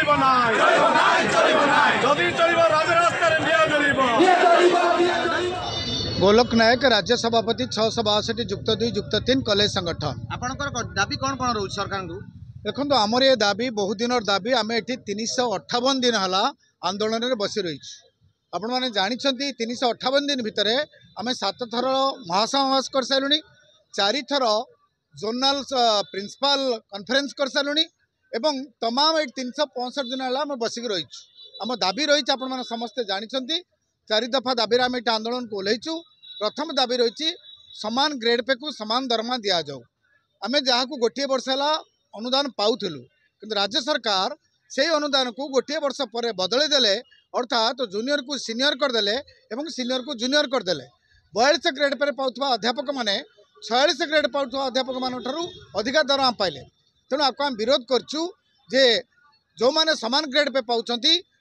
চলিব নাই যদি চলিব রাজরাস্তায় गोलोक नायक राज्य सभापति 662 युक्त 2 युक्त 3 कॉलेज संगठन आपनकर दाबी कौन कौन रोज सरकार को देखो आमर ये दाबी बहुत दिन दाबी आम ये 358 दिन है आंदोलन में बसी रही आपण मैंने जानते 358 दिन भितर आम 7 थर महासमावेश कर सारूँ 4 थर जोनाल प्रिंसिपल कॉन्फ्रेंस कर सारूँ एवं तमाम 365 दिन है आम बसिक रही आम दाबी रही आपण मैंने समस्ते जानते 4 दफा दाबी आम ये आंदोलन को ओह्लैचु। प्रथम दाबी रही समान ग्रेड पे को समान दरमा दि जाऊ आम जहाँ को गोटे वर्ष है अनुदान पाऊलु कि राज्य सरकार से अनुदान को गोटे वर्ष पर बदले देले अर्थात जूनियर को सीनियर करदे और सीनियर को जूनियर करदे 42 ग्रेड पर पाउथवा अध्यापक मैंने 46 ग्रेड पाउथवा अध्यापक मान अधिका दरमा पाइले तेणु आपको आम विरोध करचु जे जो मैंने समान ग्रेड पे पाँच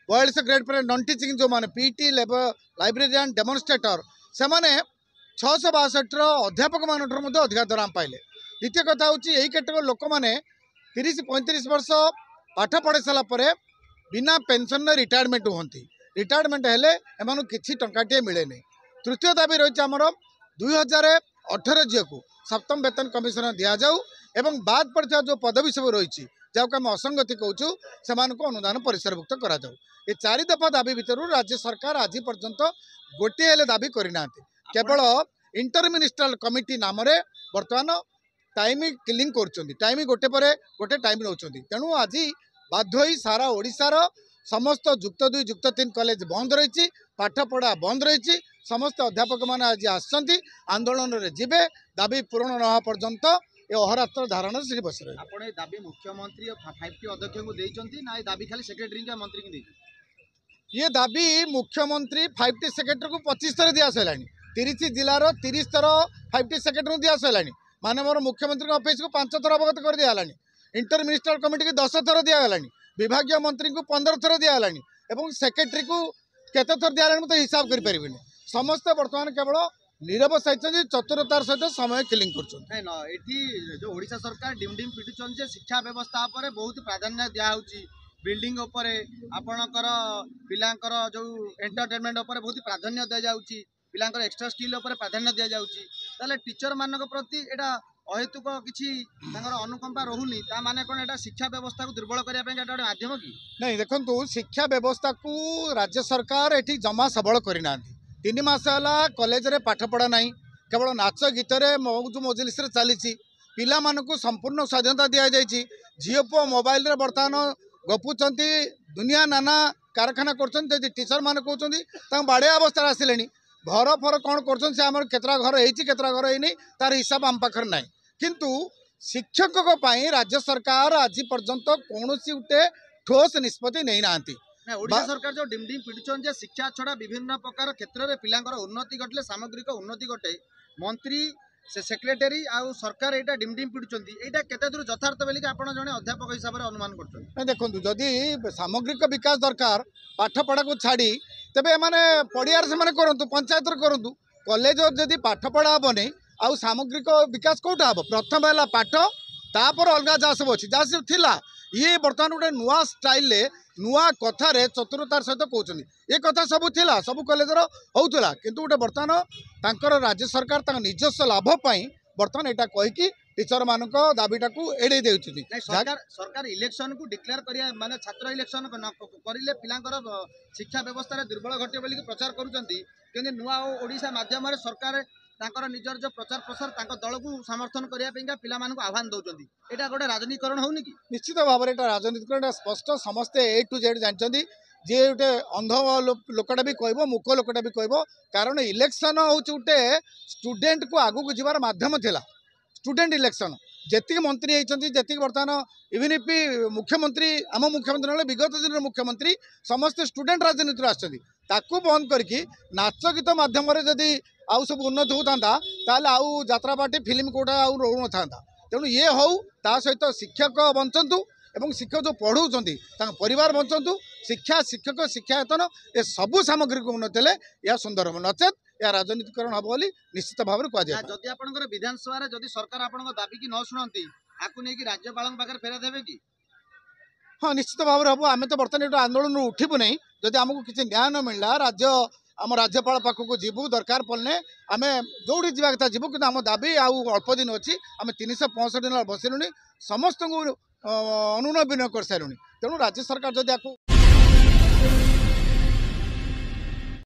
42 ग्रेड पर नॉन टीचिंग जो मैंने पीटी लाइब्रेरियन डेमोन्स्ट्रेटर से मैंने 662 अध्यापक मान अधिका दरमा पाइले। द्वितीय कथा हूँ यही कैटेगोरी लोक मैंने 30-35 वर्ष पाठ पढ़ी सारापर बिना पेंशन रिटायरमेंट होती रिटायरमेंट हेले एमन किसी टंकाटे मिले नहीं। तृतीय दाबी रही आमर 2018 झील को सप्तम वेतन कमिशन दि जाऊ एवं बाद पड़ता जो पदवी सब रही जहाँ आम असंगति कहूँ से अनुदान परिसरभुक्त करा जाऊ। ये 4 दफा दाबी भितर राज्य सरकार आज पर्यंत गोटे हेले दाबी करना केवल इंटर मिनिस्ट्रियल कमिटी नाम बर्तमान टाइम किलिंग कर टाइम गोटे पर गोटे टाइम नौ तेणु आज बाध्य सारा ओडिशार समस्त युक्त 2 युक्त 3 कॉलेज बंद रही पाठ पढ़ा बंद रही समस्त अध्यापक मैंने आज आसछंती आंदोलन रे जिबे दाबी पूरण न होवा पर्यंत ये अहरात्र धारणा से बस रहे आपण ए दाबी मुख्यमंत्री 5T अध्यक्ष को देइचंती ना ए दाबी खाली सेक्रेटरी का मंत्री की देइचंती ये दाबी मुख्यमंत्री 5T सेक्रेटरी को 25 थर दिया सारानी 30 जिलार 30 थर 5T सेक्रेटरी को दिया सारानी माननीय मुख्यमंत्री ऑफिस को 5 थर अवगत कर दिया इंटर मिनिस्ट्रियल कमिटी को 10 थर दिगला विभाग मंत्री को 15 थर दिगला और सेक्रेटरी को केते थर दिगला मतलब हिसाब कर समस्त बर्तमान केवल नीरव सही चतुरतार सहित समय किलिंग कर जो ओडिशा सरकार डिम डिम पिटुचन जे शिक्षा व्यवस्था पर बहुत प्राधान्य दिया होची बिल्डिंग ऊपर आपणकर पिलांकर जो एंटरटेनमेंट ऊपर बहुत प्राधान्य दिया जाउची पिलांकर एक्स्ट्रा स्किल ऊपर प्राधान्य दिया जाउची ताले टीचर मानक प्रति एटा अहेतुक किछि तांकर अनुकंपा रहुनी ता माने कोन एटा शिक्षा व्यवस्था को दुर्बल करिया पे एटा माध्यम की नहीं देखंतु शिक्षा व्यवस्था को राज्य सरकार एठी जमा सबल करिना 3 मास है कॉलेज रे पाठ पढ़ा ना केवल नाच गीत मौज मजलिस चली पिला मानकु संपूर्ण स्वाधीनता दि जाइए झील पुओ मोबाइल रे बर्तमान गपुंट दुनिया नाना कारखाना कर टीचर मान कहते बाड़िया अवस्था आसिले घर फर कौन कर केतरा घर होतरा घर होनी तार हिसाब आम पाखर ना किंतु शिक्षक राज्य सरकार आज पर्यंत कौन गोटे ठोस निष्पत्ति नहीं ना ओडिशा सरकार जो डिम डिम पिटुचन जे शिक्षा छड़ा विभिन्न प्रकार क्षेत्र में पिलांकर उन्नति घटले सामग्रिक उन्नति घटे मंत्री से सेक्रेटरी आउ सरकार एटा डिम डिम पिटुचंती एटा केते दूर यथार्थ बेली कि आपण जने अध्यापक हिसाब रे अनुमान करछन देखो जदि सामग्रिक विकास दरकार पाठ पढ़ा को छाड़ी तेबे माने पड़ियार से माने करंतु पंचायत रे करंतु कॉलेज जदि पाठ पढ़ा हबनी आउ सामग्रिक विकास कोटा हबो प्रथम है पाठ तापर अलग जहाँ सब अच्छी जहाँ सब थिला ये बर्तमान गोटे नुआ स्टाइल नुआ कथार चतुरतार सहित कहते ये कथा सब थिला सब कॉलेजर होता किंतु गोटे बर्तमान राज्य सरकार निजस्व लाभपाई बर्तमान यहाँ कहीकि टीचर मान दाबीटा को एड़े देउछथि सरकार इलेक्शन को डिक्लेयर करिया माने छात्र इलेक्शन करिले पिलांकर शिक्षा व्यवस्था रे दुर्बल घटे बोली प्रचार करूचंती किंतु नुआ ओडिशा माध्यम रे सरकार तांकर निजर जो प्रचार प्रसार तांको दल को समर्थन करिया पिला मानकु आह्वान दउचंती एटा गोटे राजनीतिकरण होउनी कि निश्चित भाव में राजनीतिकरण स्पष्ट समस्ते A to Z जानते जी गोटे अंध लोकटा भी कह मूक लोकटा भी कह कारण इलेक्शन हूँ गोटे स्टूडेंट को आगू जीवार मध्यम थिला स्टूडेंट इलेक्शन जी मंत्री होती जी बर्तमान इवन भी मुख्यमंत्री आम मुख्यमंत्री विगत दिन मुख्यमंत्री समस्त स्टूडेंट राजनीति आसती बंद करके नाच गीत मध्यम जदि आउ सब उन्नति होता आउ जात्रा पार्टी फिल्म कोटा आउ रोन था तेणु ये हो सहित शिक्षक बंचतु एवं शिक्षक जो पढ़ाऊँच परिवार बंचतु शिक्षा शिक्षक शिक्षायतन ये सबू सामग्रिक उन्नति हेले यह सुंदर हम नचेत या राजनीतिकरण हम बोली निश्चित भाव में कहुए जदि आपंकर विधानसभा जदि सरकार आपण दाबी की न शुणती आपको नहीं राज्यपाल पाखे फेरा देवे कि हाँ निश्चित भाव में हम आम तो बर्तमान ये आंदोलन उठबू नहीं जदि आमको किसी न्याय न मिलला आम राज्यपाल पाखक जीवु दरकार पड़ने आम जो जा कथा जीवु कि आम दाबी अल्प दिन अच्छी आम 365 दिन बसिलुनि समस्त अनुनय विनय कर सारूँ तेणु राज्य सरकार जदि